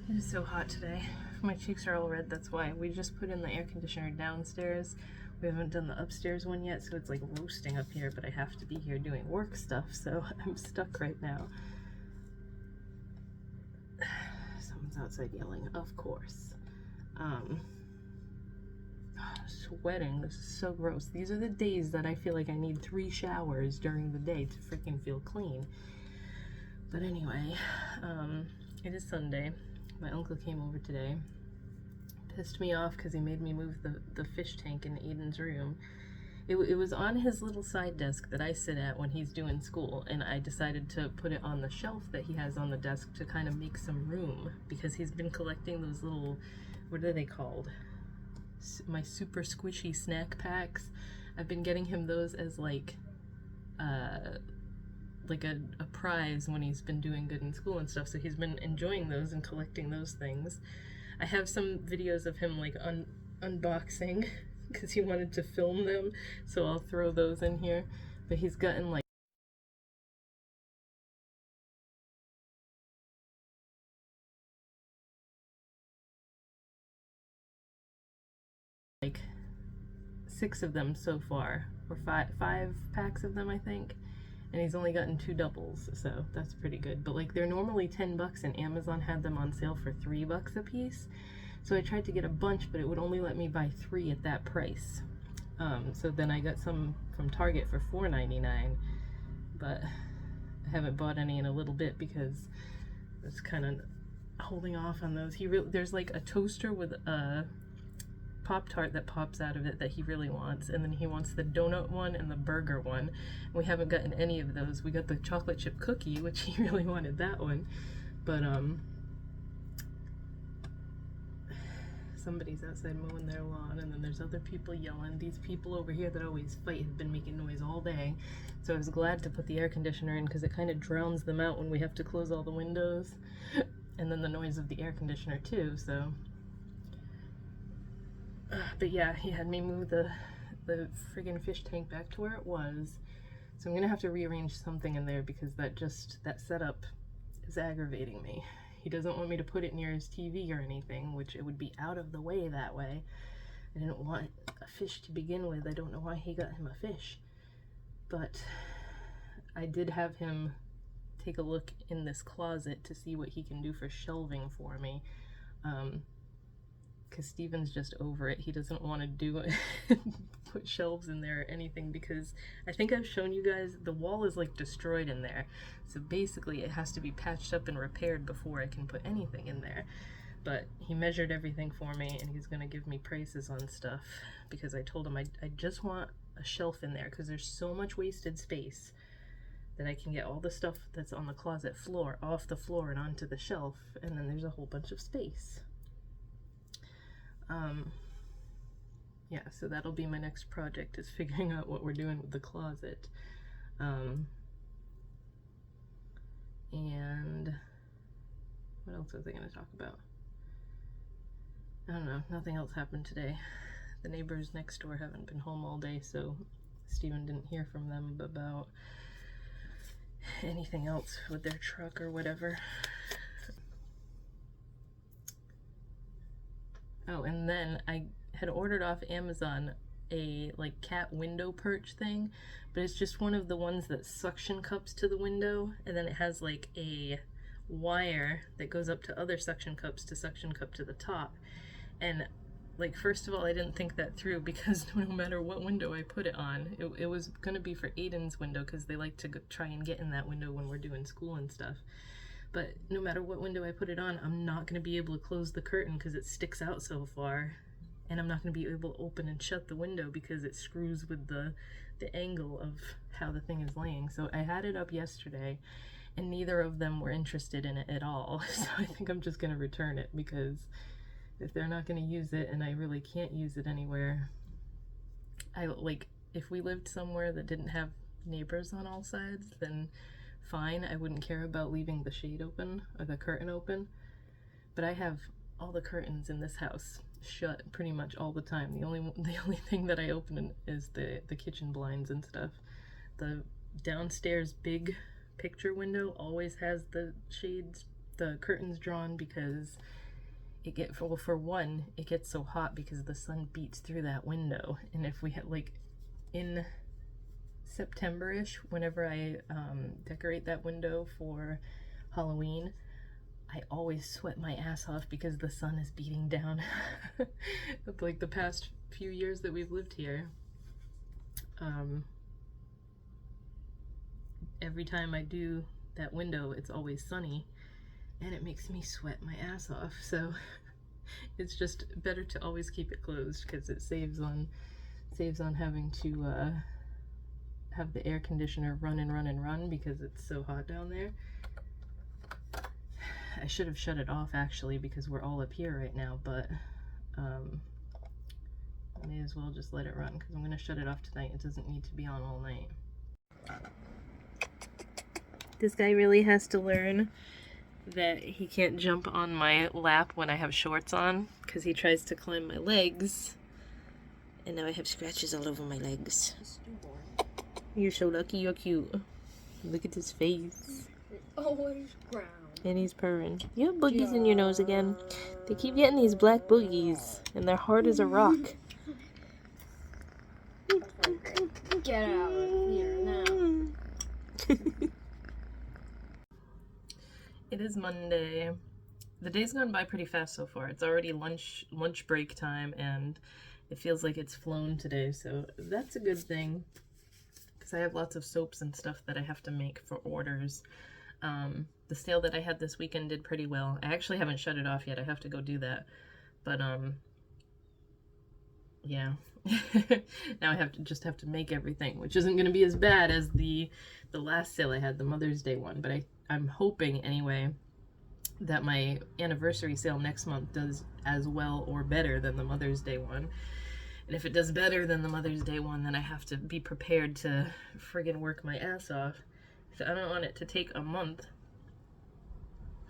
It is so hot today. My cheeks are all red, that's why. We just put in the air conditioner downstairs. We haven't done the upstairs one yet, so it's like roasting up here, but I have to be here doing work stuff, so I'm stuck right now. Someone's outside yelling, of course. Sweating, this is so gross. These are the days that I feel like I need 3 showers during the day to freaking feel clean. But anyway, it is Sunday. My uncle came over today. Pissed me off because he made me move the fish tank in Aiden's room. It was on his little side desk that I sit at when he's doing school, and I decided to put it on the shelf that he has on the desk to kind of make some room, because he's been collecting those little, what are they called? My super squishy snack packs. I've been getting him those as like a prize when he's been doing good in school and stuff, so he's been enjoying those and collecting those things. I have some videos of him like unboxing because he wanted to film them, so I'll throw those in here. But he's gotten like like 6 of them so far, or five packs of them I think, and he's only gotten 2 doubles, so that's pretty good. But like, they're normally $10 and Amazon had them on sale for $3 a piece, so I tried to get a bunch, but it would only let me buy 3 at that price. So then I got some from Target for $4.99, but I haven't bought any in a little bit because I was kind of holding off on those. There's like a toaster with a Pop-Tart that pops out of it that he really wants, and then he wants the donut one and the burger one. We haven't gotten any of those. We got the chocolate chip cookie, which he really wanted that one, but somebody's outside mowing their lawn, and then there's other people yelling. These people over here that always fight have been making noise all day, so I was glad to put the air conditioner in because it kind of drowns them out when we have to close all the windows, and then the noise of the air conditioner too, so. But yeah, he had me move the friggin' fish tank back to where it was, so I'm gonna have to rearrange something in there because that setup is aggravating me. He doesn't want me to put it near his TV or anything, which it would be out of the way that way. I didn't want a fish to begin with. I don't know why he got him a fish. But I did have him take a look in this closet to see what he can do for shelving for me. Because Steven's just over it. He doesn't want to do it, put shelves in there or anything, because I think I've shown you guys the wall is like destroyed in there. So basically it has to be patched up and repaired before I can put anything in there. But he measured everything for me, and he's going to give me prices on stuff, because I told him I just want a shelf in there because there's so much wasted space that I can get all the stuff that's on the closet floor off the floor and onto the shelf, and then there's a whole bunch of space. Yeah, so that'll be my next project, is figuring out what we're doing with the closet. And what else was I going to talk about? I don't know, nothing else happened today. The neighbors next door haven't been home all day, so Steven didn't hear from them about anything else with their truck or whatever. Oh, and then I had ordered off Amazon a like cat window perch thing, but it's just one of the ones that suction cups to the window, and then it has like a wire that goes up to other suction cups to suction cup to the top. And like, first of all, I didn't think that through, because no matter what window I put it on, it was gonna be for Aiden's window, because they like to try and get in that window when we're doing school and stuff. But no matter what window I put it on, I'm not going to be able to close the curtain because it sticks out so far, and I'm not going to be able to open and shut the window because it screws with the angle of how the thing is laying. So I had it up yesterday, and neither of them were interested in it at all. So I think I'm just going to return it, because if they're not going to use it and I really can't use it anywhere, if we lived somewhere that didn't have neighbors on all sides, then fine, I wouldn't care about leaving the shade open or the curtain open, but I have all the curtains in this house shut pretty much all the time. The only thing that I open is the kitchen blinds and stuff. The downstairs big picture window always has the shades the curtains drawn because well, for one, it gets so hot because the sun beats through that window. And if we had, like, in September-ish, whenever I decorate that window for Halloween, I always sweat my ass off because the sun is beating down. Like the past few years that we've lived here, every time I do that window, it's always sunny, and it makes me sweat my ass off. So it's just better to always keep it closed because it saves on having to have the air conditioner run and run and run because it's so hot down there. I should have shut it off actually because we're all up here right now, but I may as well just let it run because I'm going to shut it off tonight. It doesn't need to be on all night. This guy really has to learn that he can't jump on my lap when I have shorts on because he tries to climb my legs. And now I have scratches all over my legs. You're so lucky, you're cute. Look at his face. Always brown. And he's purring. You have boogies in your nose again. They keep getting these black boogies, and they're hard as a rock. Get out of here now. It is Monday. The day's gone by pretty fast so far. It's already lunch break time, and it feels like it's flown today, so that's a good thing. Because I have lots of soaps and stuff that I have to make for orders. The sale that I had this weekend did pretty well. I actually haven't shut it off yet. I have to go do that. But, yeah. Now I just have to make everything, which isn't going to be as bad as the last sale I had, the Mother's Day one. But I'm hoping, anyway, that my anniversary sale next month does as well or better than the Mother's Day one. And if it does better than the Mother's Day one, then I have to be prepared to friggin' work my ass off. So I don't want it to take a month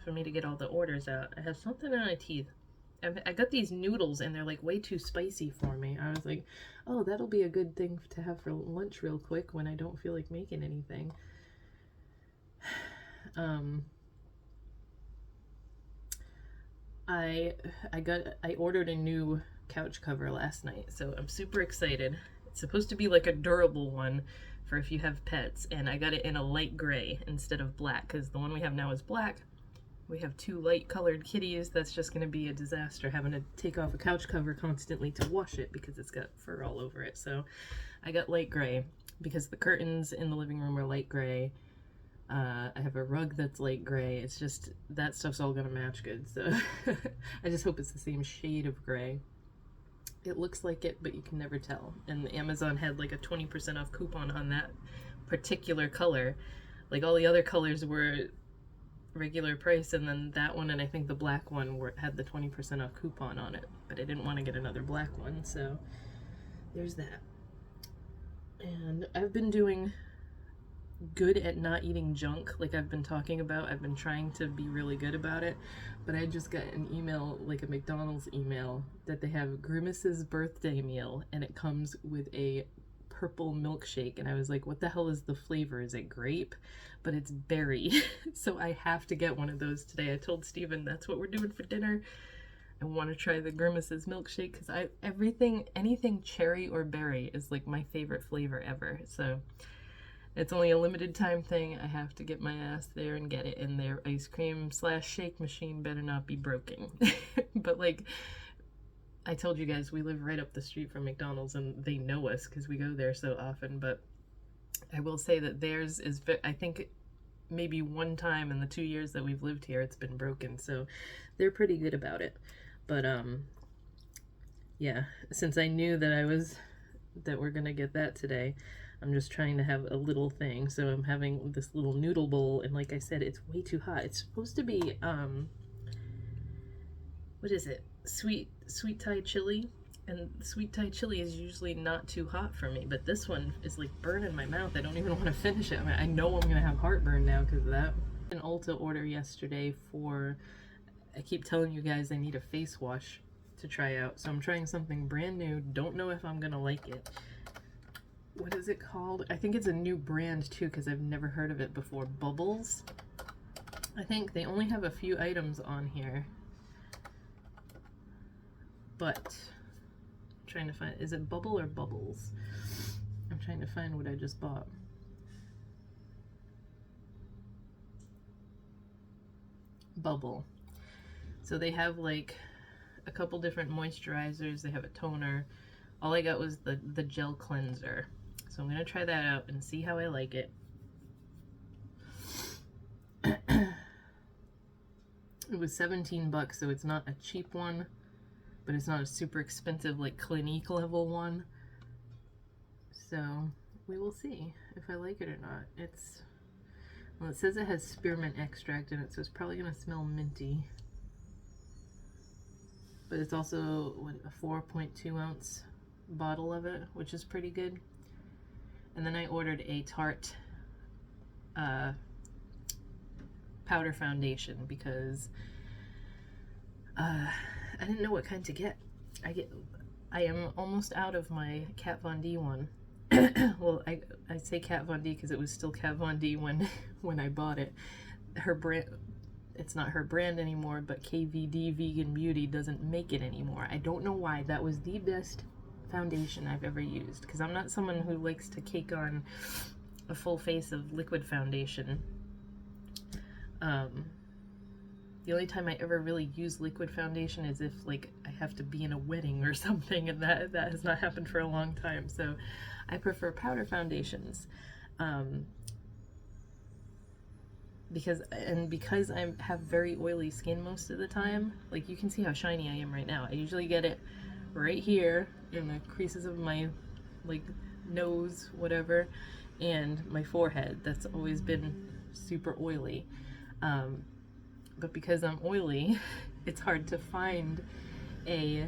for me to get all the orders out. I have something in my teeth. I got these noodles and they're like way too spicy for me. I was like, oh, that'll be a good thing to have for lunch real quick when I don't feel like making anything. I ordered a new couch cover last night, so I'm super excited. It's supposed to be like a durable one for if you have pets, and I got it in a light gray instead of black because the one we have now is black. We have two light colored kitties. That's just going to be a disaster having to take off a couch cover constantly to wash it because it's got fur all over it. So I got light gray because the curtains in the living room are light gray. I have a rug that's light gray. It's just, that stuff's all going to match good. So I just hope it's the same shade of gray. It looks like it, but you can never tell. And Amazon had like a 20% off coupon on that particular color. Like all the other colors were regular price, and then that one and I think the black one had the 20% off coupon on it, but I didn't want to get another black one, so there's that. And I've been doing good at not eating junk, like I've been talking about. I've been trying to be really good about it, but I just got an email, like a McDonald's email, that they have Grimace's birthday meal, and it comes with a purple milkshake, and I was like, what the hell is the flavor? Is it grape? But it's berry. So I have to get one of those today. I told Steven that's what we're doing for dinner. I want to try the Grimace's milkshake because anything cherry or berry is like my favorite flavor ever. So it's only a limited time thing. I have to get my ass there and get it in their ice cream / shake machine better not be broken. But like I told you guys, we live right up the street from McDonald's and they know us because we go there so often. But I will say that theirs is, I think maybe one time in the 2 years that we've lived here, it's been broken. So they're pretty good about it. But yeah, since I knew that we're gonna get that today, I'm just trying to have a little thing. So I'm having this little noodle bowl, and like I said, it's way too hot. It's supposed to be what is it? Sweet Thai chili, and sweet Thai chili is usually not too hot for me, but this one is like burning my mouth. I don't even want to finish it. I know I'm gonna have heartburn now because of that. An Ulta order yesterday for, I keep telling you guys I need a face wash to try out, so I'm trying something brand new. Don't know if I'm gonna like it. What is it called? I think it's a new brand too because I've never heard of it before. Bubbles. I think they only have a few items on here, but I'm trying to find, is it Bubble or Bubbles? I'm trying to find what I just bought. Bubble. So they have like a couple different moisturizers, they have a toner. All I got was the gel cleanser. So I'm gonna try that out and see how I like it. It was 17 bucks, so it's not a cheap one, but it's not a super expensive like Clinique level one. So we will see if I like it or not. It's, well, it says it has spearmint extract in it, so it's probably gonna smell minty. But it's also what, a 4.2 ounce bottle of it, which is pretty good. And then I ordered a Tarte powder foundation because I didn't know what kind to get. I am almost out of my Kat Von D one. Well, I say Kat Von D because it was still Kat Von D when I bought it. Her brand, it's not her brand anymore, but KVD Vegan Beauty doesn't make it anymore. I don't know why. That was the best foundation I've ever used, because I'm not someone who likes to cake on a full face of liquid foundation. The only time I ever really use liquid foundation is if like I have to be in a wedding or something, and that has not happened for a long time. So I prefer powder foundations. Because I have very oily skin most of the time, like you can see how shiny I am right now. I usually get it right here in the creases of my like nose, whatever, and my forehead. That's always been super oily. But because I'm oily, it's hard to find a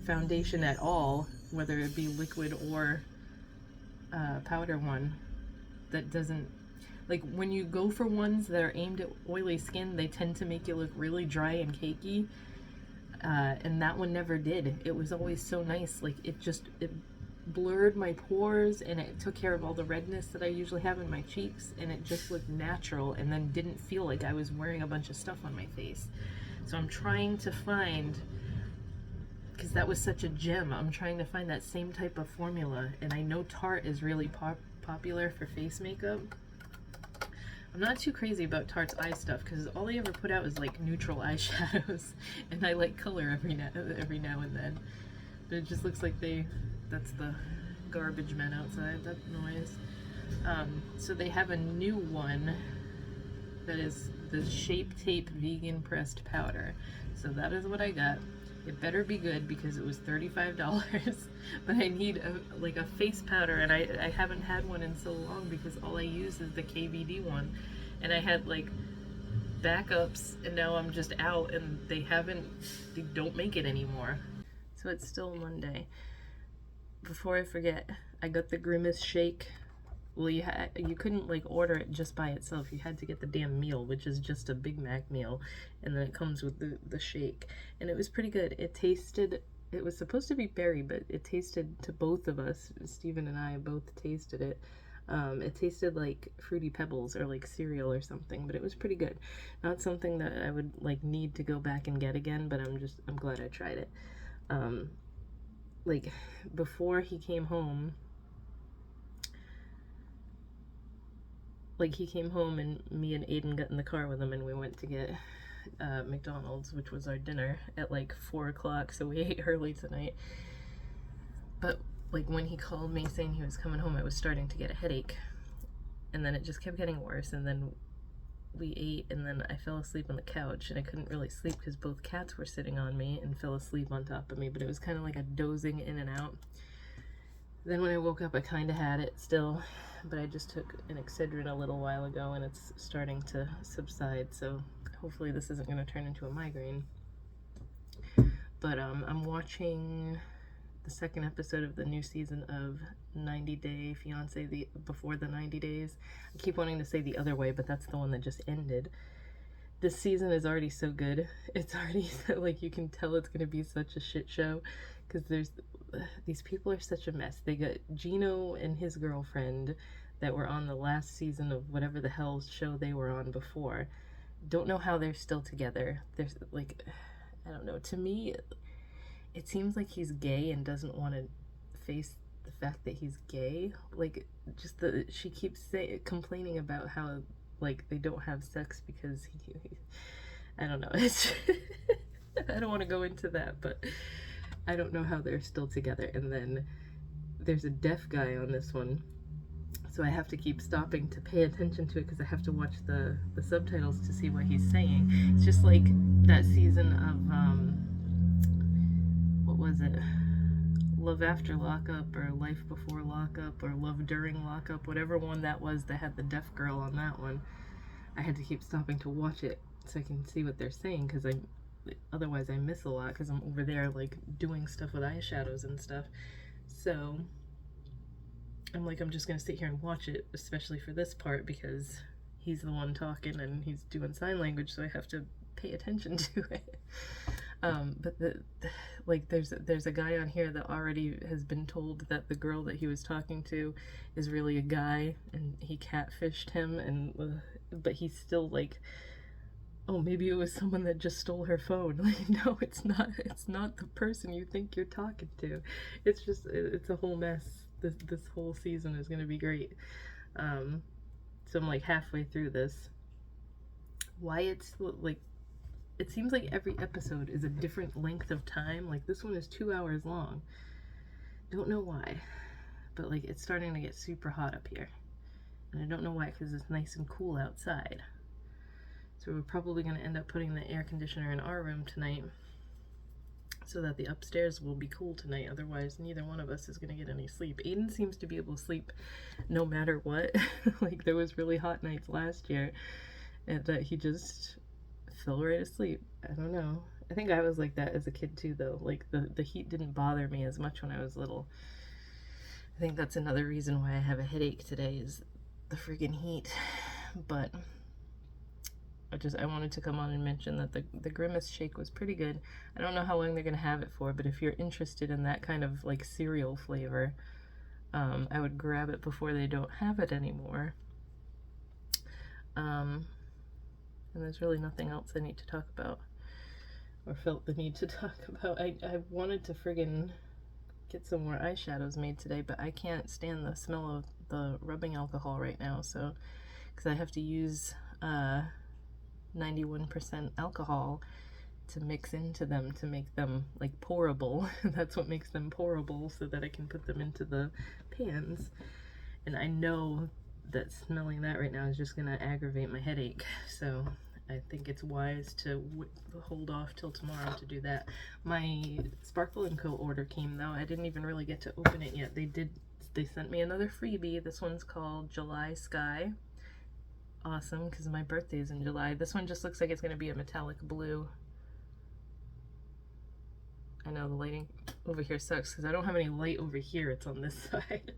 foundation at all, whether it be liquid or powder one, that doesn't, like when you go for ones that are aimed at oily skin, they tend to make you look really dry and cakey, and that one never did. It was always so nice. Like it blurred my pores, and it took care of all the redness that I usually have in my cheeks, and it just looked natural, and then didn't feel like I was wearing a bunch of stuff on my face. So I'm trying to find, because that was such a gem, I'm trying to find that same type of formula. And I know Tarte is really popular for face makeup. I'm not too crazy about Tarte's eye stuff, because all they ever put out is like neutral eyeshadows, and I like color every now and then. But it just looks like that's the garbage men outside, that noise. So they have a new one that is the Shape Tape Vegan Pressed Powder. So that is what I got. It better be good because it was $35, but I need a face powder, and I haven't had one in so long because all I use is the KVD one, and I had like backups, and now I'm just out, and they don't make it anymore. So it's still Monday. Before I forget, I got the Grimace Shake. Well, you couldn't like order it just by itself. You had to get the damn meal, which is just a Big Mac meal, and then it comes with the shake. And it was pretty good. It was supposed to be berry, but it tasted, to both of us, Steven and I both tasted it. It tasted like Fruity Pebbles or like cereal or something, but it was pretty good. Not something that I would like need to go back and get again, but I'm glad I tried it. Like before he came home, and me and Aiden got in the car with him, and we went to get McDonald's, which was our dinner, at like 4 o'clock, so we ate early tonight. But like when he called me saying he was coming home, I was starting to get a headache, and then it just kept getting worse, and then we ate, and then I fell asleep on the couch, and I couldn't really sleep because both cats were sitting on me and fell asleep on top of me, but it was kind of like a dozing in and out. Then when I woke up, I kind of had it still, but I just took an Excedrin a little while ago, and it's starting to subside, so hopefully this isn't going to turn into a migraine. But I'm watching the second episode of the new season of 90 Day Fiancé, before the 90 days. I keep wanting to say the other way, but that's the one that just ended. This season is already so good. It's already like, you can tell it's going to be such a shit show, because these people are such a mess. They got Gino and his girlfriend that were on the last season of whatever the hell show they were on before. don't know how they're still together. There's like, I don't know. To me, it seems like he's gay and doesn't want to face the fact that he's gay. Like, just she keeps complaining about how like they don't have sex because I don't know. It's I don't want to go into that, but I don't know how they're still together. And then there's a deaf guy on this one, so I have to keep stopping to pay attention to it because I have to watch the subtitles to see what he's saying. It's just like that season of what was it? Love After Lockup or Life Before Lockup or Love During Lockup, whatever one that was that had the deaf girl on that one. I had to keep stopping to watch it so I can see what they're saying because otherwise I miss a lot because I'm over there like doing stuff with eyeshadows and stuff. So I'm like, I'm just gonna sit here and watch it, especially for this part because he's the one talking and he's doing sign language, so I have to pay attention to it. But like there's a guy on here that already has been told that the girl that he was talking to is really a guy and he catfished him, and but he's still like, oh, maybe it was someone that just stole her phone. Like, no, it's not the person you think you're talking to. It's a whole mess. This whole season is gonna be great. So I'm like halfway through this. Why it's like, it seems like every episode is a different length of time. Like this one is 2 hours long. Don't know why, but like it's starting to get super hot up here, and I don't know why because it's nice and cool outside. So we're probably going to end up putting the air conditioner in our room tonight so that the upstairs will be cool tonight. Otherwise, neither one of us is going to get any sleep. Aiden seems to be able to sleep no matter what. Like there was really hot nights last year and that he just fell right asleep. I don't know. I think I was like that as a kid too, though. Like the heat didn't bother me as much when I was little. I think that's another reason why I have a headache today is the friggin' heat. But I wanted to come on and mention that the Grimace shake was pretty good. I don't know how long they're gonna have it for, but if you're interested in that kind of like cereal flavor, I would grab it before they don't have it anymore. And there's really nothing else I need to talk about or felt the need to talk about. I wanted to friggin' get some more eyeshadows made today, but I can't stand the smell of the rubbing alcohol right now, so because I have to use 91% alcohol to mix into them to make them like pourable. That's what makes them pourable, so that I can put them into the pans. And I know that smelling that right now is just gonna aggravate my headache, so I think it's wise to hold off till tomorrow to do that. My Sparkle & Co order came though. I didn't even really get to open it yet. They sent me another freebie. This one's called July Sky. Awesome, because my birthday is in July. This one just looks like it's going to be a metallic blue. I know the lighting over here sucks because I don't have any light over here. It's on this side.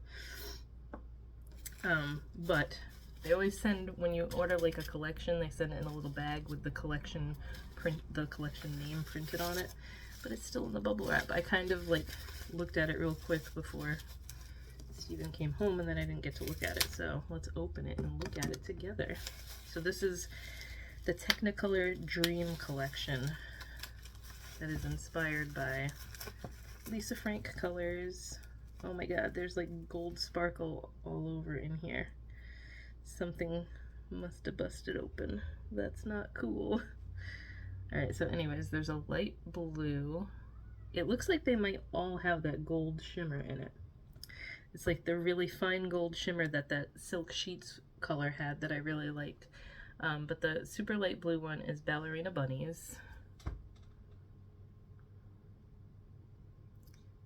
But they always send, when you order like a collection, they send it in a little bag with the collection name printed on it. But it's still in the bubble wrap. I kind of like looked at it real quick before Steven came home, and then I didn't get to look at it, so let's open it and look at it together. So this is the Technicolor Dream Collection that is inspired by Lisa Frank colors. Oh my god, there's like gold sparkle all over in here. Something must have busted open. That's not cool. Alright, so anyways, there's a light blue. It looks like they might all have that gold shimmer in it. It's like the really fine gold shimmer that Silk Sheets color had that I really liked. But the super light blue one is Ballerina Bunnies.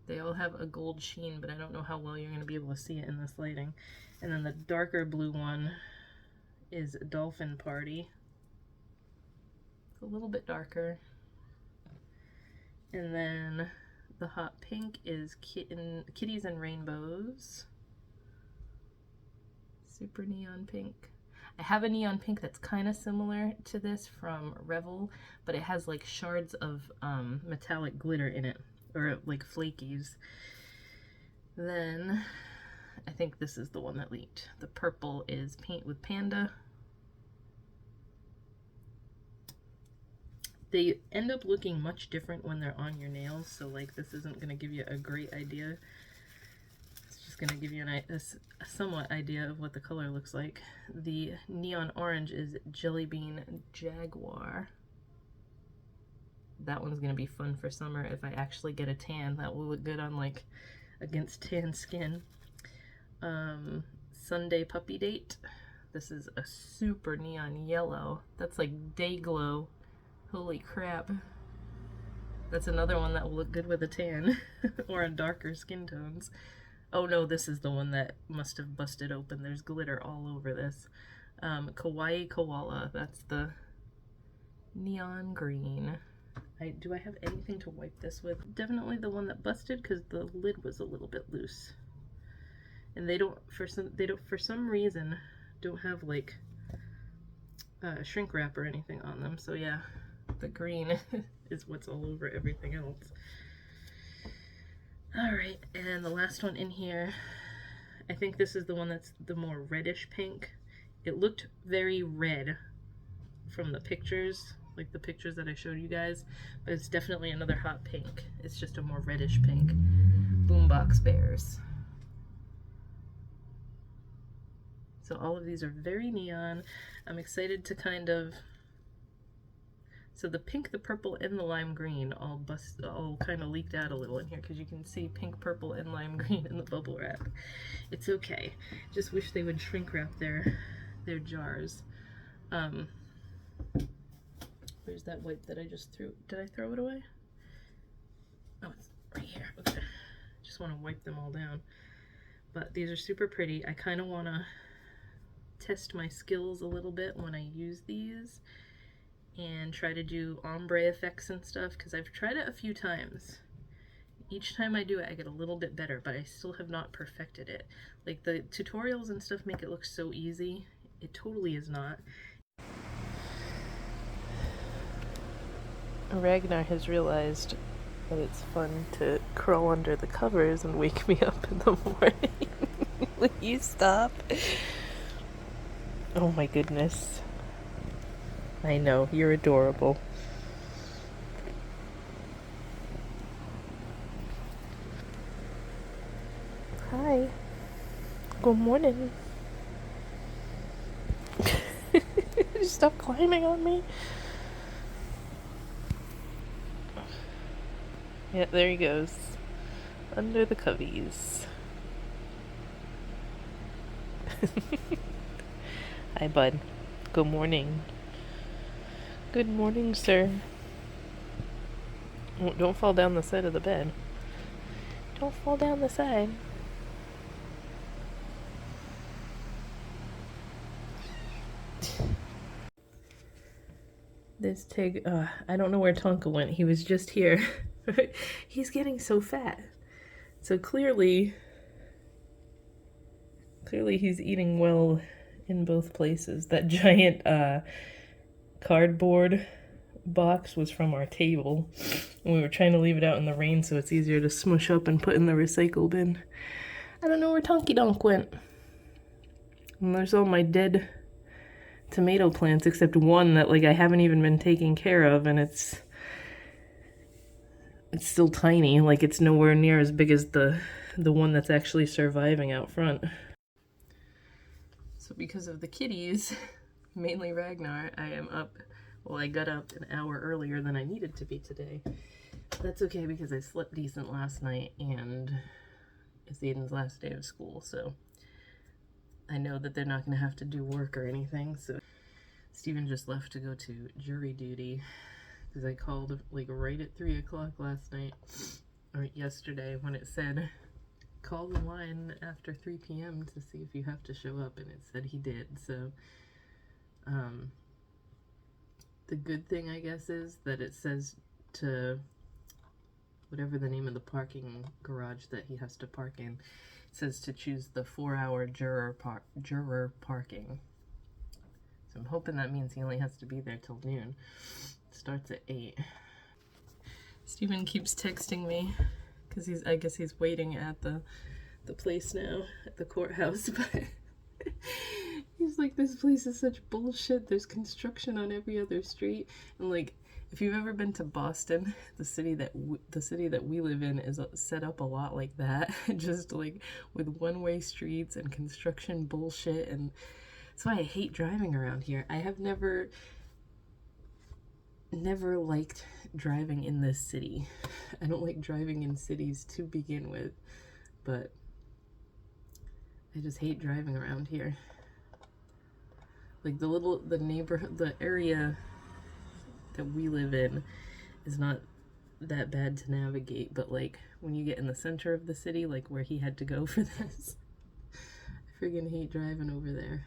They all have a gold sheen, but I don't know how well you're going to be able to see it in this lighting. And then the darker blue one is Dolphin Party. It's a little bit darker. And then the hot pink is Kitties and Rainbows. Super neon pink. I have a neon pink that's kind of similar to this from Revel, but it has like shards of metallic glitter in it, or like flakies. Then I think this is the one that leaked. The purple is Paint with Panda. They end up looking much different when they're on your nails, so like this isn't going to give you a great idea. It's just going to give you a somewhat idea of what the color looks like. The neon orange is Jelly Bean Jaguar. That one's going to be fun for summer if I actually get a tan. That will look good on like against tan skin. Sunday Puppy Date. This is a super neon yellow. That's like day glow. Holy crap. That's another one that will look good with a tan or on darker skin tones. Oh no, this is the one that must have busted open. There's glitter all over this. Kawaii Koala. That's the neon green. Do I have anything to wipe this with? Definitely the one that busted because the lid was a little bit loose. And they don't for some reason don't have like shrink wrap or anything on them. So yeah, the green is what's all over everything else. All right, and the last one in here, I think this is the one that's the more reddish pink. It looked very red from the pictures, like the pictures that I showed you guys, but it's definitely another hot pink. It's just a more reddish pink. Boombox Bears. So all of these are very neon. I'm excited to kind of... So the pink, the purple, and the lime green all kind of leaked out a little in here because you can see pink, purple, and lime green in the bubble wrap. It's okay. Just wish they would shrink wrap their jars. Where's that wipe that I just threw? Did I throw it away? Oh, it's right here. Okay. Just want to wipe them all down. But these are super pretty. I kind of want to test my skills a little bit when I use these and try to do ombre effects and stuff because I've tried it a few times. Each time I do it I get a little bit better, but I still have not perfected it. Like the tutorials and stuff make it look so easy. It totally is not. Ragnar has realized that it's fun to crawl under the covers and wake me up in the morning. Will you stop? Oh my goodness. I know, you're adorable. Hi. Good morning. Stop climbing on me. Yeah, there he goes. Under the covies. Hi, bud. Good morning. Good morning, sir. Oh, don't fall down the side of the bed. Don't fall down the side. This Tig, I don't know where Tonka went. He was just here. He's getting so fat. So clearly he's eating well in both places. That giant cardboard box was from our table. And we were trying to leave it out in the rain so it's easier to smush up and put in the recycle bin. I don't know where Tonky Donk went. And there's all my dead tomato plants except one that like I haven't even been taking care of, and it's still tiny. Like it's nowhere near as big as the one that's actually surviving out front. So because of the kitties, mainly Ragnar, I am up. Well, I got up an hour earlier than I needed to be today. That's okay because I slept decent last night and it's Aiden's last day of school, so I know that they're not going to have to do work or anything. So Steven just left to go to jury duty because I called like right at 3 o'clock last night or yesterday when it said call the line after 3 p.m. to see if you have to show up, and it said he did. So the good thing I guess is that it says to whatever the name of the parking garage that he has to park in, it says to choose the 4-hour juror parking. So I'm hoping that means he only has to be there till noon. It starts at 8. Steven keeps texting me because I guess he's waiting at the place now at the courthouse, but he's like, this place is such bullshit. There's construction on every other street, and like If you've ever been to Boston, the city that we live in is set up a lot like that, just like with one-way streets and construction bullshit, and that's why I hate driving around here. I have never liked driving in this city. I don't like driving in cities to begin with, but I just hate driving around here. Like the neighborhood, the area that we live in is not that bad to navigate, but like when you get in the center of the city, like where he had to go for this, I friggin' hate driving over there.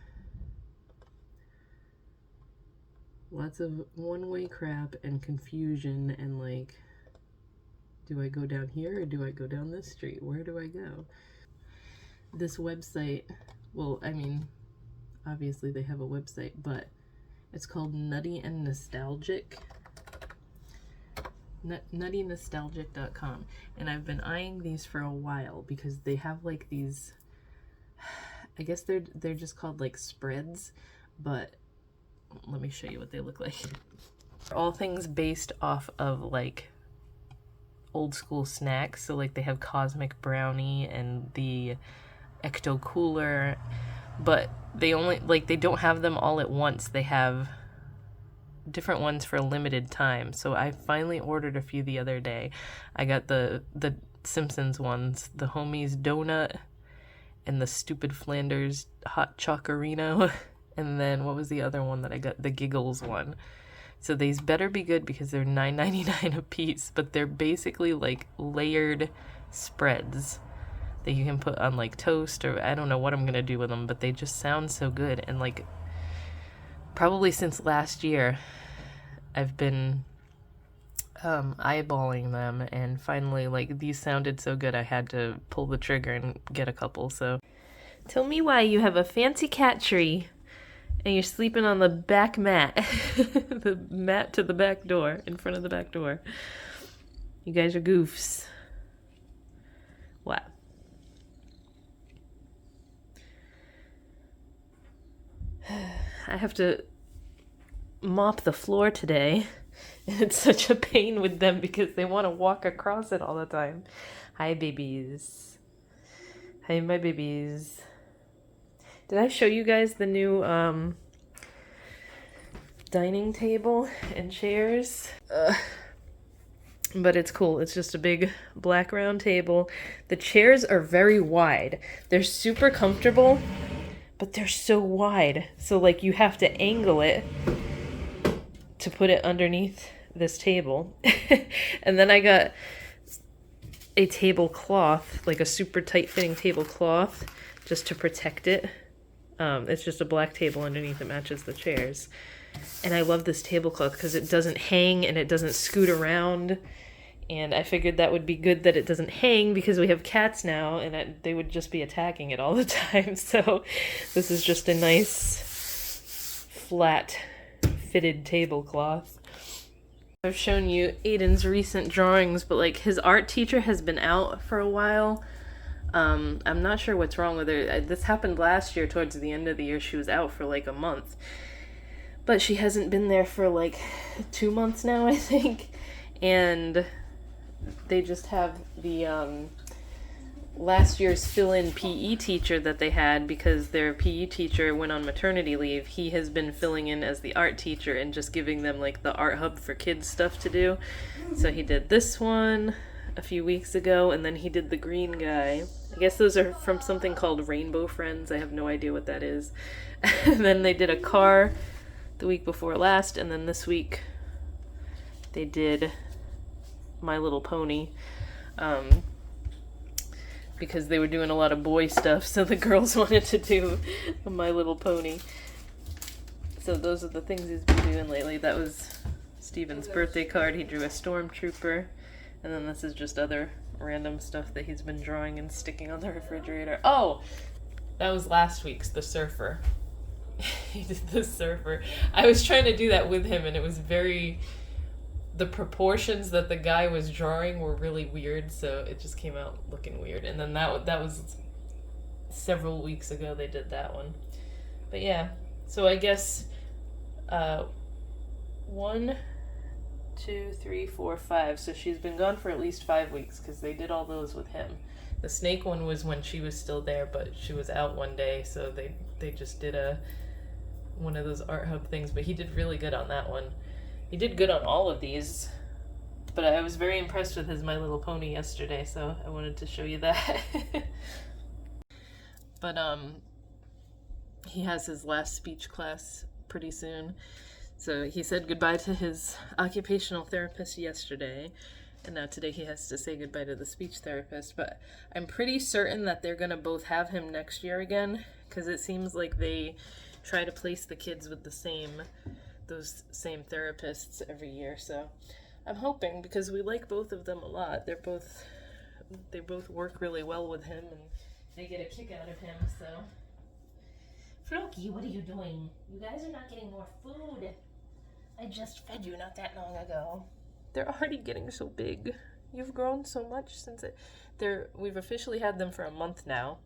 Lots of one-way crap and confusion and like, do I go down here or do I go down this street? Where do I go? This website, well, I mean, obviously they have a website, but it's called Nutty and Nostalgic. NuttyNostalgic.com. And I've been eyeing these for a while because they have like these, I guess they're just called like spreads, but let me show you what they look like. All things based off of like old school snacks. So like they have Cosmic Brownie and the Ecto Cooler, but they don't have them all at once. They have different ones for a limited time. So I finally ordered a few the other day. I got the Simpsons ones, the Homies Donut, and the Stupid Flanders Hot Chocorino. And then what was the other one that I got? The Giggles one. So these better be good because they're $9.99 a piece, but they're basically like layered spreads that you can put on like toast, or I don't know what I'm gonna do with them, but they just sound so good. And like probably since last year I've been eyeballing them, and finally like these sounded so good I had to pull the trigger and get a couple. So tell me why you have a fancy cat tree and you're sleeping on the back mat. The mat to the back door, in front of the back door. You guys are goofs. What? I have to mop the floor today. It's such a pain with them because they want to walk across it all the time. Hi, babies. Hi, my babies. Did I show you guys the new dining table and chairs? But it's cool. It's just a big black round table. The chairs are very wide. They're super comfortable, but they're so wide. So like you have to angle it to put it underneath this table. And then I got a tablecloth, like a super tight fitting tablecloth, just to protect it. It's just a black table underneath. It matches the chairs. And I love this tablecloth because it doesn't hang and it doesn't scoot around. And I figured that would be good that it doesn't hang because we have cats now and they would just be attacking it all the time. So this is just a nice flat fitted tablecloth. I've shown you Aiden's recent drawings, but like his art teacher has been out for a while. I'm not sure what's wrong with her. This happened last year towards the end of the year. She was out for like a month. But she hasn't been there for like 2 months now, I think. And they just have the last year's fill-in PE teacher that they had because their PE teacher went on maternity leave. He has been filling in as the art teacher and just giving them like the art hub for kids stuff to do. So he did this one a few weeks ago, and then he did the green guy. I guess those are from something called Rainbow Friends. I have no idea what that is. And then they did a car the week before last, and then this week they did My Little Pony, because they were doing a lot of boy stuff, so the girls wanted to do My Little Pony. So those are the things he's been doing lately. That was Steven's birthday card. He drew a stormtrooper, and then this is just other random stuff that he's been drawing and sticking on the refrigerator. Oh, that was last week's, the surfer. He did the surfer. I was trying to do that with him, and it was the proportions that the guy was drawing were really weird, so it just came out looking weird. And then that was several weeks ago they did that one. But yeah, so I guess 1, 2, 3, 4, 5. So she's been gone for at least 5 weeks because they did all those with him. The snake one was when she was still there, but she was out one day, so they just did one of those art hub things. But he did really good on that one. He did good on all of these. But I was very impressed with his My Little Pony yesterday, so I wanted to show you that. But he has his last speech class pretty soon. So he said goodbye to his occupational therapist yesterday, and now today he has to say goodbye to the speech therapist. But I'm pretty certain that they're gonna both have him next year again, because it seems like they try to place the kids with those same therapists every year. So I'm hoping, because we like both of them a lot. They both work really well with him, and they get a kick out of him. So, Floki, what are you doing? You guys are not getting more food. I just fed you not that long ago. They're already getting so big. You've grown so much since we've officially had them for a month now.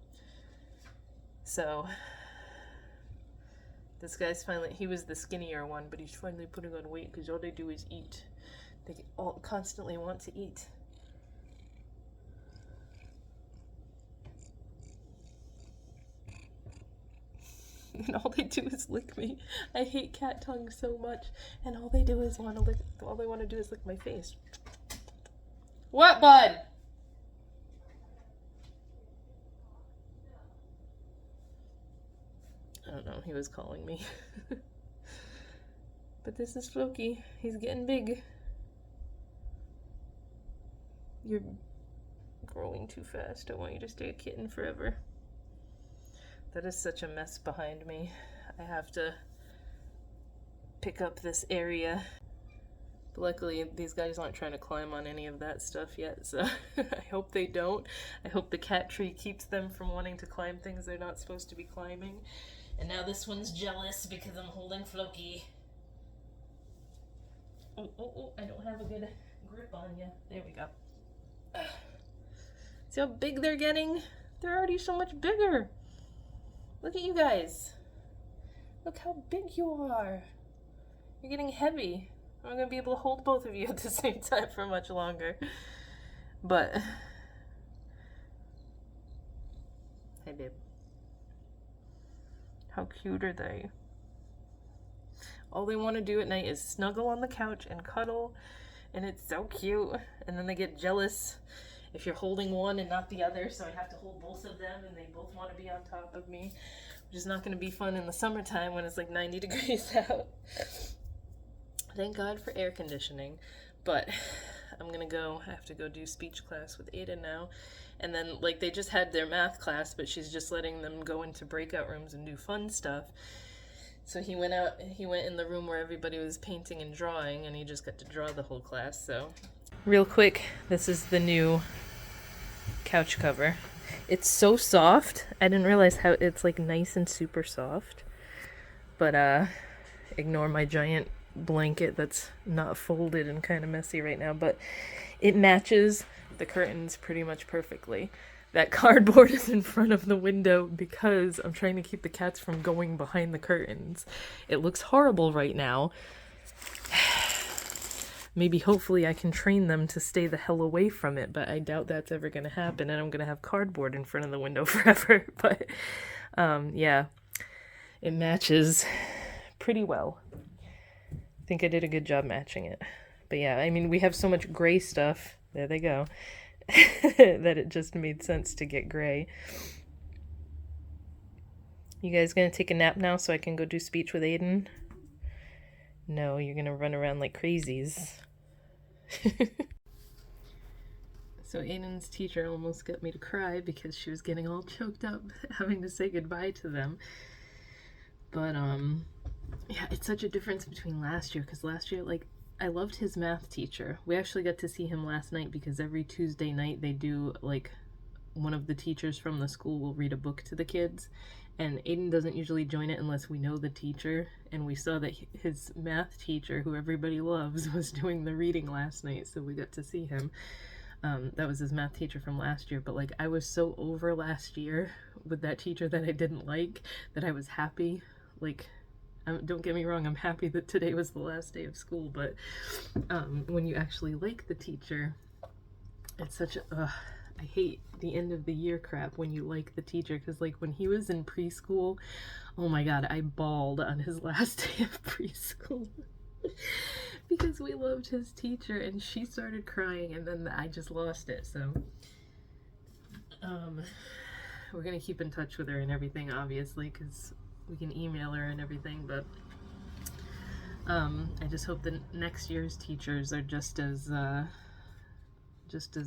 So this guy's he was the skinnier one, but he's finally putting on weight because all they do is eat. They all constantly want to eat. And all they do is lick me. I hate cat tongue so much, and all they do is want to lick. All they want to do is lick my face. What, bud? I don't know. He was calling me. But this is Floki. He's getting big. You're growing too fast. I want you to stay a kitten forever. That is such a mess behind me. I have to pick up this area. But luckily, these guys aren't trying to climb on any of that stuff yet, so I hope they don't. I hope the cat tree keeps them from wanting to climb things they're not supposed to be climbing. And now this one's jealous because I'm holding Floki. Oh, I don't have a good grip on you. There we go. See how big they're getting? They're already so much bigger. Look at you guys. Look how big you are. You're getting heavy. I'm not going to be able to hold both of you at the same time for much longer. But, hey babe. How cute are they? All they want to do at night is snuggle on the couch and cuddle, and it's so cute. And then they get jealous if you're holding one and not the other, so I have to hold both of them, and they both want to be on top of me, which is not going to be fun in the summertime when it's like 90 degrees out. Thank God for air conditioning. But I'm going to go, I have to go do speech class with Aiden now. And then, like, they just had their math class, but she's just letting them go into breakout rooms and do fun stuff. So he went in the room where everybody was painting and drawing, and he just got to draw the whole class. So real quick, this is the new couch cover. It's so soft. I didn't realize how it's like nice and super soft. But ignore my giant blanket that's not folded and kind of messy right now, but it matches the curtains pretty much perfectly. That cardboard is in front of the window because I'm trying to keep the cats from going behind the curtains. It looks horrible right now. Maybe hopefully I can train them to stay the hell away from it, but I doubt that's ever going to happen, and I'm going to have cardboard in front of the window forever. But yeah, it matches pretty well. I think I did a good job matching it. But yeah, I mean, we have so much gray stuff. There they go. That it just made sense to get gray. You guys gonna take a nap now so I can go do speech with Aiden? No, you're gonna run around like crazies. So Aiden's teacher almost got me to cry because she was getting all choked up having to say goodbye to them. But yeah, it's such a difference between last year, because last year, like, I loved his math teacher. We actually got to see him last night because every Tuesday night they do, like, one of the teachers from the school will read a book to the kids, and Aiden doesn't usually join it unless we know the teacher, and we saw that his math teacher, who everybody loves, was doing the reading last night, so we got to see him. That was his math teacher from last year, but, like, I was so over last year with that teacher that I didn't like that I was happy. Like, Don't get me wrong, I'm happy that today was the last day of school, but when you actually like the teacher, it's such a, I hate the end of the year crap when you like the teacher, because like when he was in preschool, oh my god, I bawled on his last day of preschool because we loved his teacher, and she started crying, and then I just lost it. So we're gonna keep in touch with her and everything, obviously, because we can email her and everything, but I just hope the next year's teachers are just as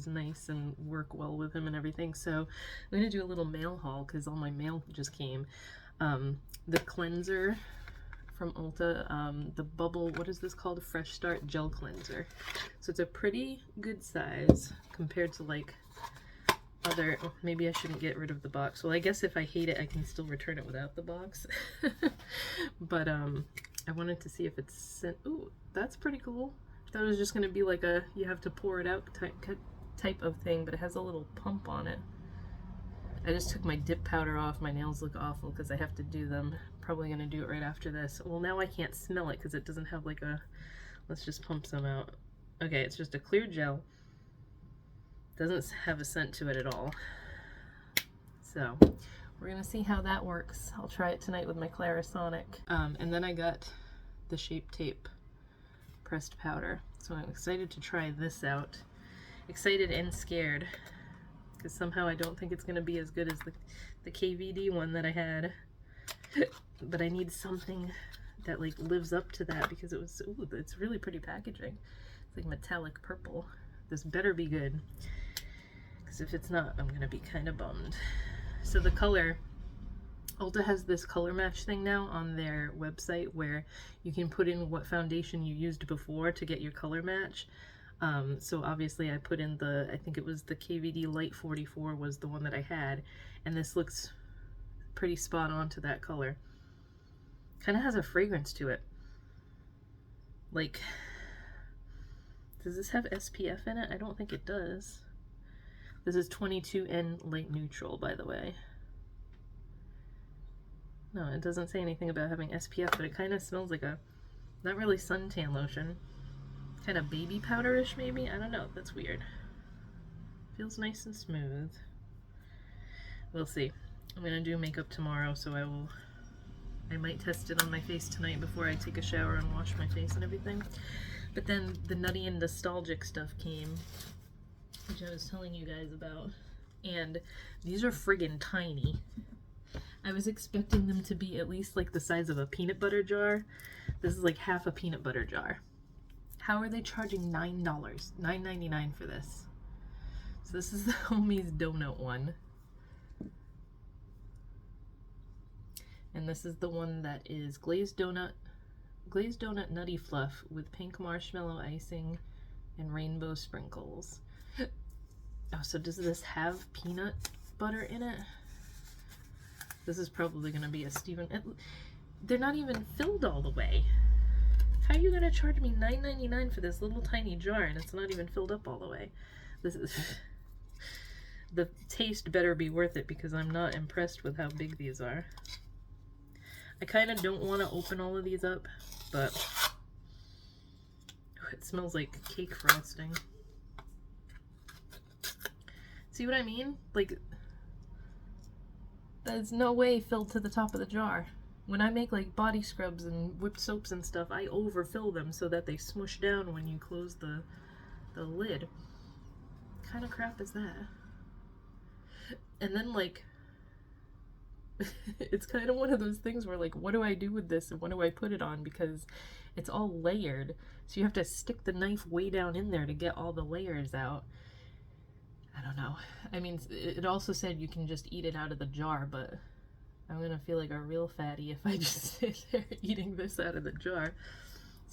nice and work well with him and everything. So I'm gonna do a little mail haul because all my mail just came. The cleanser from Ulta, the bubble, what is this called? Fresh Start Gel Cleanser. So it's a pretty good size compared to like other, oh, maybe I shouldn't get rid of the box. Well, I guess if I hate it, I can still return it without the box. But I wanted to see if it's sent. Ooh, that's pretty cool. I thought it was just gonna be like a, you have to pour it out type of thing, but it has a little pump on it. I just took my dip powder off. My nails look awful because I have to do them. Probably gonna do it right after this. Well, now I can't smell it because it doesn't have like a, let's just pump some out. Okay, it's just a clear gel. Doesn't have a scent to it at all. So we're gonna see how that works. I'll try it tonight with my Clarisonic. And then I got the Shape Tape pressed powder. So I'm excited to try this out. Excited and scared, because somehow I don't think it's gonna be as good as the KVD one that I had. But I need something that like lives up to that, because it was, ooh, it's really pretty packaging. It's like metallic purple. This better be good, because if it's not, I'm gonna be kind of bummed. So the color, Ulta has this color match thing now on their website where you can put in what foundation you used before to get your color match. So obviously I put in I think it was the KVD Light 44 was the one that I had, and this looks pretty spot on to that color. Kind of has a fragrance to it. Like, does this have SPF in it? I don't think it does. This is 22N Light Neutral, by the way. No, it doesn't say anything about having SPF, but it kind of smells like a, not really suntan lotion. Kind of baby powderish, maybe? I don't know. That's weird. Feels nice and smooth. We'll see. I'm gonna do makeup tomorrow, so I might test it on my face tonight before I take a shower and wash my face and everything. But then the Nutty and Nostalgic stuff came, which I was telling you guys about. And these are friggin' tiny. I was expecting them to be at least like the size of a peanut butter jar. This is like half a peanut butter jar. How are they charging $9, $9.99 for this? So this is the Homie's Donut one. And this is the one that is glazed donut nutty fluff with pink marshmallow icing and rainbow sprinkles. Oh, so does this have peanut butter in it? This is probably going to be a they're not even filled all the way. How are you going to charge me $9.99 for this little tiny jar and it's not even filled up all the way? This is the taste better be worth it, because I'm not impressed with how big these are. I kind of don't want to open all of these up, but it smells like cake frosting. See what I mean? Like, there's no way filled to the top of the jar. When I make like body scrubs and whipped soaps and stuff, I overfill them so that they smush down when you close the lid. What kind of crap is that? And then like, it's kind of one of those things where like, what do I do with this and what do I put it on? Because it's all layered, so you have to stick the knife way down in there to get all the layers out. I don't know. I mean, it also said you can just eat it out of the jar, but I'm gonna feel like a real fatty if I just sit there eating this out of the jar. It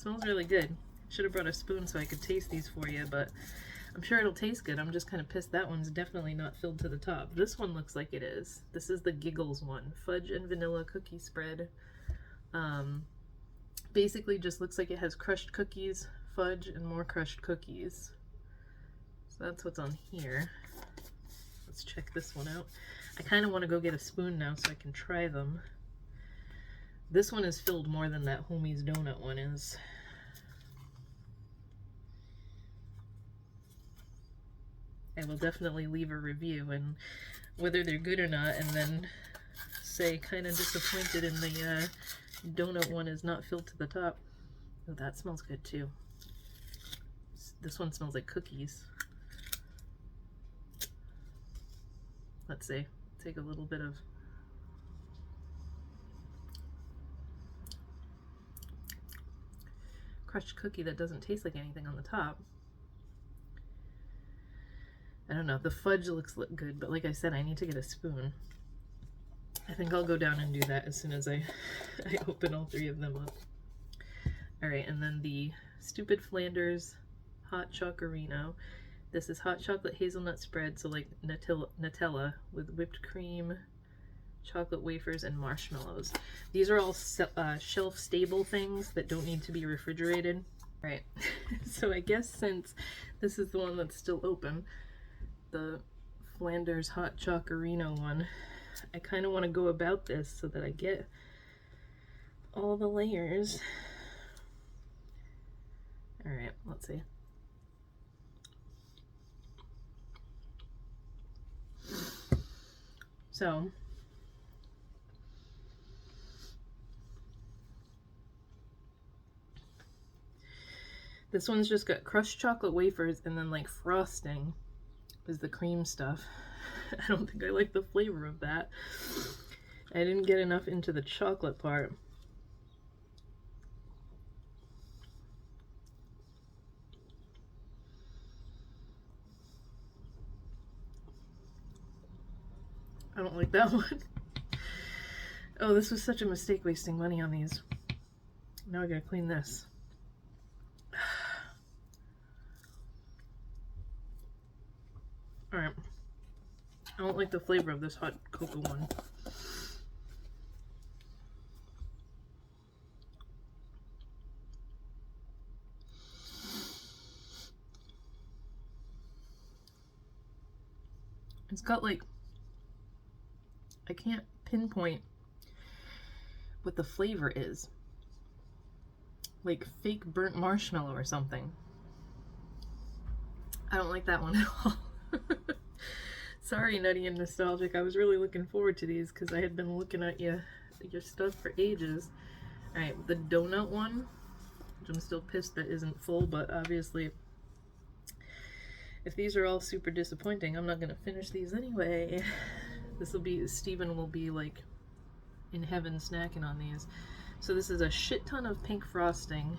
smells really good. Should have brought a spoon so I could taste these for you, but I'm sure it'll taste good. I'm just kind of pissed that one's definitely not filled to the top. This one looks like it is. This is the Giggles one. Fudge and vanilla cookie spread. Basically just looks like it has crushed cookies, fudge, and more crushed cookies. So that's what's on here. Let's check this one out. I kind of want to go get a spoon now so I can try them. This one is filled more than that Homie's Donut one is. I will definitely leave a review and whether they're good or not, and then say kind of disappointed in the donut one is not filled to the top. Oh, that smells good too. This one smells like cookies. Let's see. Take a little bit of crushed cookie that doesn't taste like anything on the top. I don't know, the fudge looks good, but like I said, I need to get a spoon. I think I'll go down and do that as soon as I open all three of them up. Alright, and then the Stupid Flanders Hot Chocorino. This is hot chocolate hazelnut spread, so like Nutella with whipped cream, chocolate wafers, and marshmallows. These are all shelf-stable things that don't need to be refrigerated. Alright, so I guess since this is the one that's still open, the Flanders Hot Chocorino one, I kind of want to go about this so that I get all the layers. Alright, let's see. So, this one's just got crushed chocolate wafers and then like frosting is the cream stuff. I don't think I like the flavor of that. I didn't get enough into the chocolate part. I don't like that one. Oh, this was such a mistake wasting money on these. Now I gotta clean this. Alright. I don't like the flavor of this hot cocoa one. It's got like, I can't pinpoint what the flavor is. Like fake burnt marshmallow or something. I don't like that one at all. Sorry, Nutty and Nostalgic. I was really looking forward to these because I had been looking at your stuff for ages. Alright, the donut one, which I'm still pissed that isn't full, but obviously if these are all super disappointing, I'm not going to finish these anyway. This will be, Steven will be like in heaven snacking on these. So this is a shit ton of pink frosting,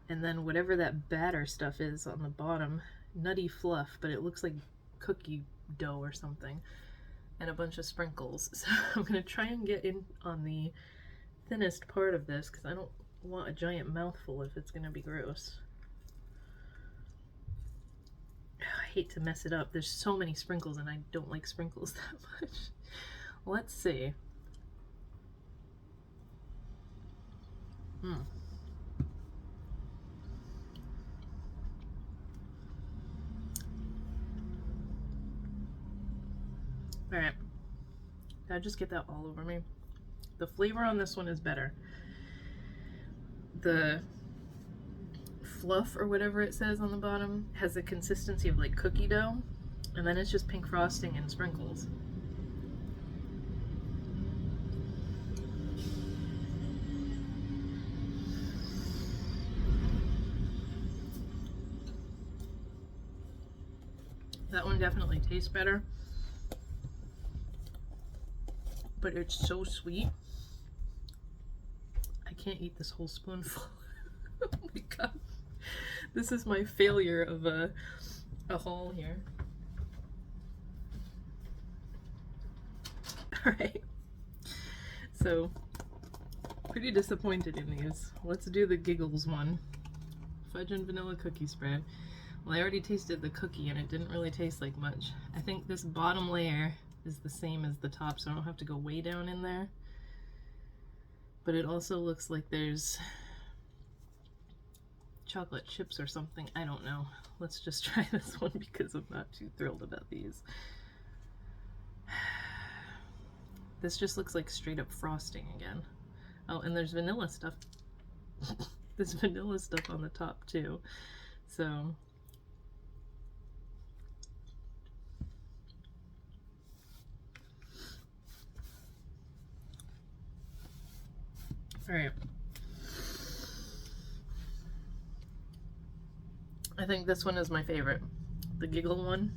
and then whatever that batter stuff is on the bottom, nutty fluff, but it looks like cookie dough or something, and a bunch of sprinkles. So I'm gonna try and get in on the thinnest part of this because I don't want a giant mouthful if it's gonna be gross. I hate to mess it up. There's so many sprinkles and I don't like sprinkles that much. Let's see. Alright. I'll just get that all over me. The flavor on this one is better. The fluff or whatever it says on the bottom has the consistency of like cookie dough, and then it's just pink frosting and sprinkles. That one definitely tastes better, but it's so sweet. I can't eat this whole spoonful. Oh my god. This is my failure of a haul here. Alright. So, pretty disappointed in these. Let's do the Giggles one. Fudge and vanilla cookie spread. Well, I already tasted the cookie and it didn't really taste like much. I think this bottom layer is the same as the top, so I don't have to go way down in there. But it also looks like there's chocolate chips or something. I don't know. Let's just try this one because I'm not too thrilled about these. This just looks like straight up frosting again. Oh, and there's vanilla stuff. There's vanilla stuff on the top too. So all right. I think this one is my favorite. The Giggle one.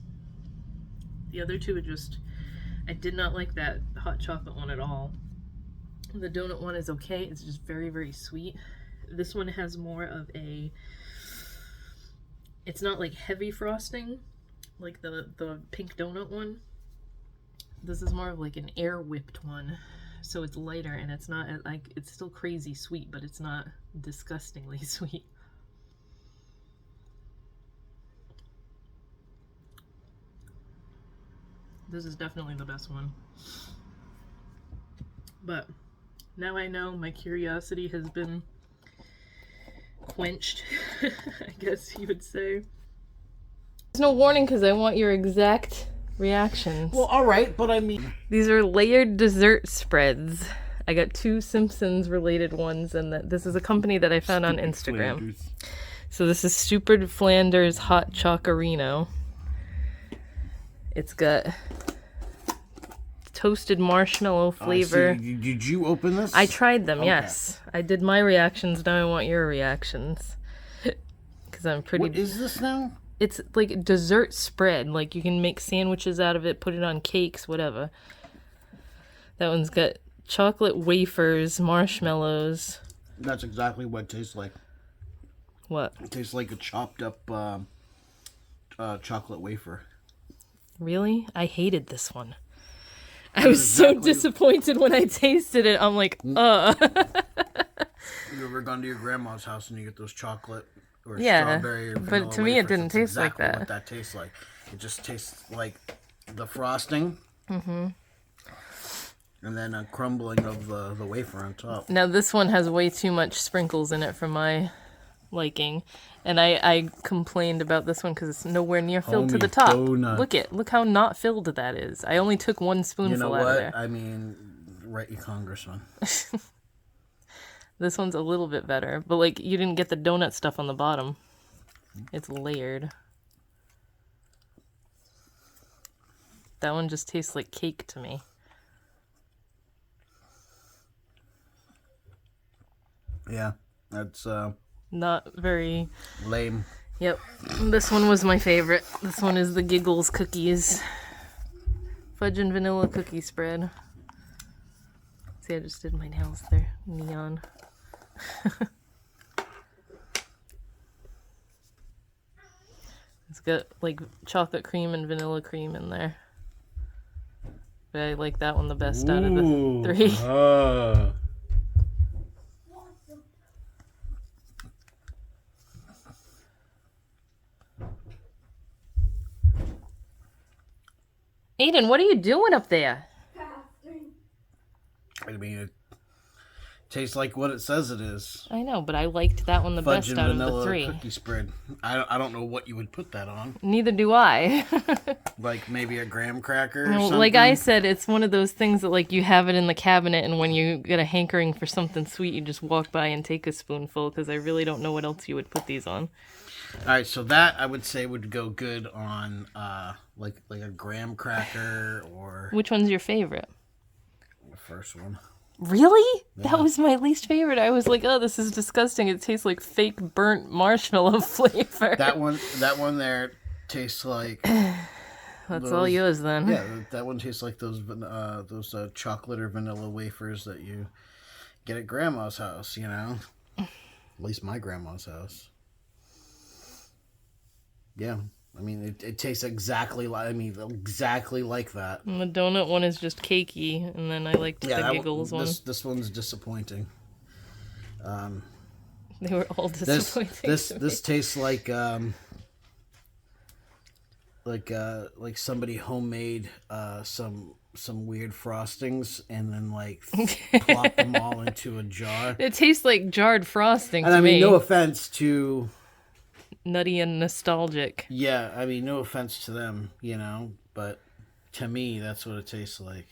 The other two are just, I did not like that hot chocolate one at all. The donut one is okay. It's just very, very sweet. This one has more of a, it's not like heavy frosting like the pink donut one. This is more of like an air whipped one. So it's lighter and it's not like, it's still crazy sweet, but it's not disgustingly sweet. This is definitely the best one. But now I know my curiosity has been quenched, I guess you would say. There's no warning because I want your exact reactions. Well, alright, but I mean... These are layered dessert spreads. I got 2 Simpsons related ones, and this is a company that I found on Instagram. Flanders. So this is Stupid Flanders Hot Chocorino. It's got toasted marshmallow flavor. Did you open this? I tried them, Okay. yes. I did my reactions, now I want your reactions. Because I'm pretty... What is this now? It's like a dessert spread. Like you can make sandwiches out of it, put it on cakes, whatever. That one's got chocolate wafers, marshmallows. That's exactly what it tastes like. What? It tastes like a chopped up chocolate wafer. Really? I hated this one. I was so disappointed when I tasted it. I'm like, You ever gone to your grandma's house and you get those chocolate or strawberry or but vanilla to me it wafers? didn't That's taste like exactly that. what that tastes like. It just tastes like the frosting. Mm-hmm. And then a crumbling of the wafer on top. Now this one has way too much sprinkles in it for my liking. And I complained about this one because it's nowhere near filled to the Homie top. donut. Look how not filled that is. I only took 1 spoonful You know out of what? there. I mean, right, you congressman. This one's a little bit better, but like you didn't get the donut stuff on the bottom. It's layered. That one just tastes like cake to me. Yeah, that's Not very... lame. Yep. This one was my favorite. This one is the Giggles cookies. Fudge and vanilla cookie spread. See, I just did my nails there. Neon. It's got like chocolate cream and vanilla cream in there. But I like that one the best out of the 3. Aiden, what are you doing up there? I mean, it tastes like what it says it is. I know, but I liked that one the Fudge best and out of the vanilla 3. cookie spread. I don't know what you would put that on. Neither do I. Like maybe a graham cracker or Well, something? like I said, it's one of those things that like you have it in the cabinet, and when you get a hankering for something sweet, you just walk by and take a spoonful, because I really don't know what else you would put these on. Alright, so that I would say would go good on like a graham cracker or Which one's your favorite? the first one. Really? That was my least favorite. I was like, oh, this is disgusting. It tastes like fake burnt marshmallow flavor. That one there tastes like That's all yours then. yeah, that one tastes like those chocolate or vanilla wafers that you get at grandma's house, you know? At least my grandma's house. Yeah. I mean, it tastes exactly like that. And the donut one is just cakey, and then I liked the Giggles one. This one's disappointing. They were all disappointing. This tastes like somebody homemade some weird frostings and then like plop them all into a jar. It tastes like jarred frosting And to I mean, me. no offense to Nutty and nostalgic. yeah, I mean, no offense to them, you know, but to me, that's what it tastes like.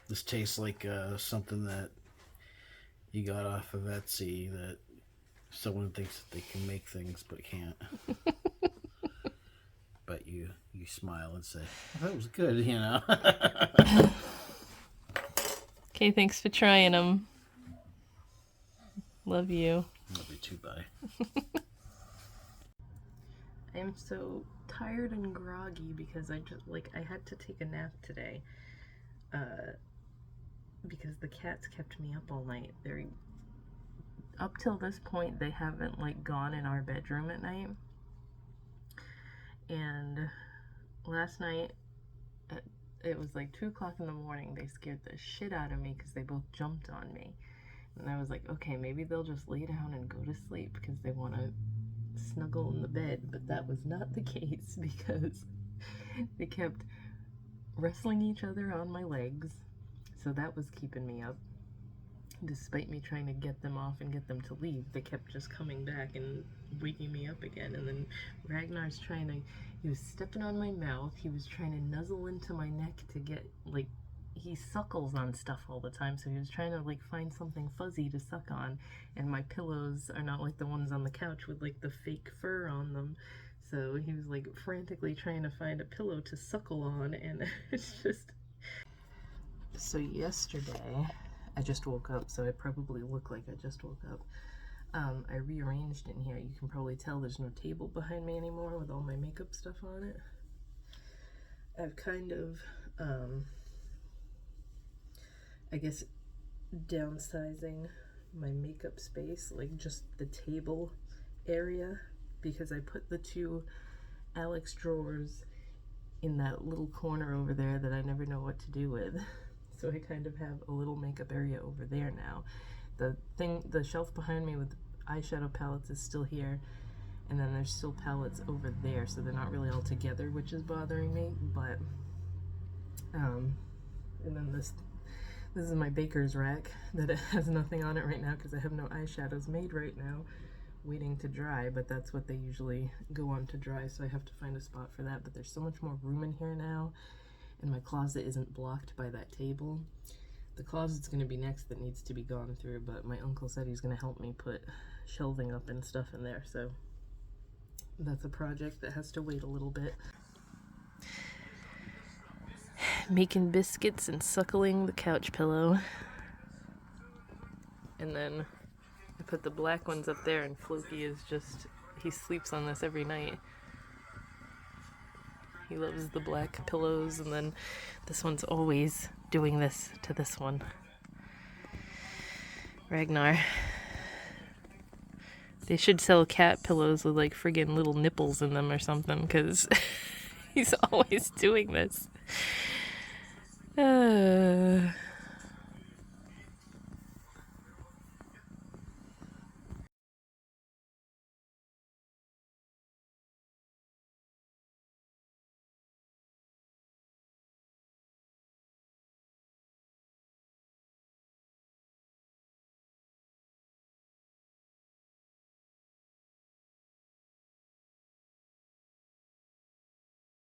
This tastes like something that you got off of Etsy that someone thinks that they can make things but can't. But you smile and say, oh, that was good, you know. Okay, thanks for trying them. Love you. Love you too, bye. I am so tired and groggy because I had to take a nap today. Because the cats kept me up all night. Up till this point, they haven't gone in our bedroom at night. And last night, it was 2 o'clock in the morning. They scared the shit out of me because they both jumped on me. And I was like, okay, maybe they'll just lay down and go to sleep because they want to snuggle in the bed. But that was not the case because they kept wrestling each other on my legs. So that was keeping me up. Despite me trying to get them off and get them to leave, they kept just coming back and waking me up again. And then Ragnar's he was stepping on my mouth. He was trying to nuzzle into my neck to get, he suckles on stuff all the time. So he was trying to, find something fuzzy to suck on. And my pillows are not like the ones on the couch with, the fake fur on them. So he was, frantically trying to find a pillow to suckle on. And it's just... So yesterday, I just woke up, so I probably look like I just woke up. I rearranged in here. You can probably tell there's no table behind me anymore with all my makeup stuff on it. I've kind of, I guess, downsizing my makeup space, just the table area, because I put the 2 Alex drawers in that little corner over there that I never know what to do with. So I kind of have a little makeup area over there now. The shelf behind me with eyeshadow palettes is still here, and then there's still palettes over there, so they're not really all together, which is bothering me. But and then this is my baker's rack that it has nothing on it right now because I have no eyeshadows made right now, waiting to dry. But that's what they usually go on to dry, so I have to find a spot for that. But there's so much more room in here now. And my closet isn't blocked by that table. The closet's going to be next that needs to be gone through, but my uncle said he's going to help me put shelving up and stuff in there, so that's a project that has to wait a little bit. Making biscuits and suckling the couch pillow. And then I put the black ones up there, and Floki is he sleeps on this every night. He loves the black pillows, and then this one's always doing this to this one. Ragnar. They should sell cat pillows with friggin' little nipples in them or something, because he's always doing this.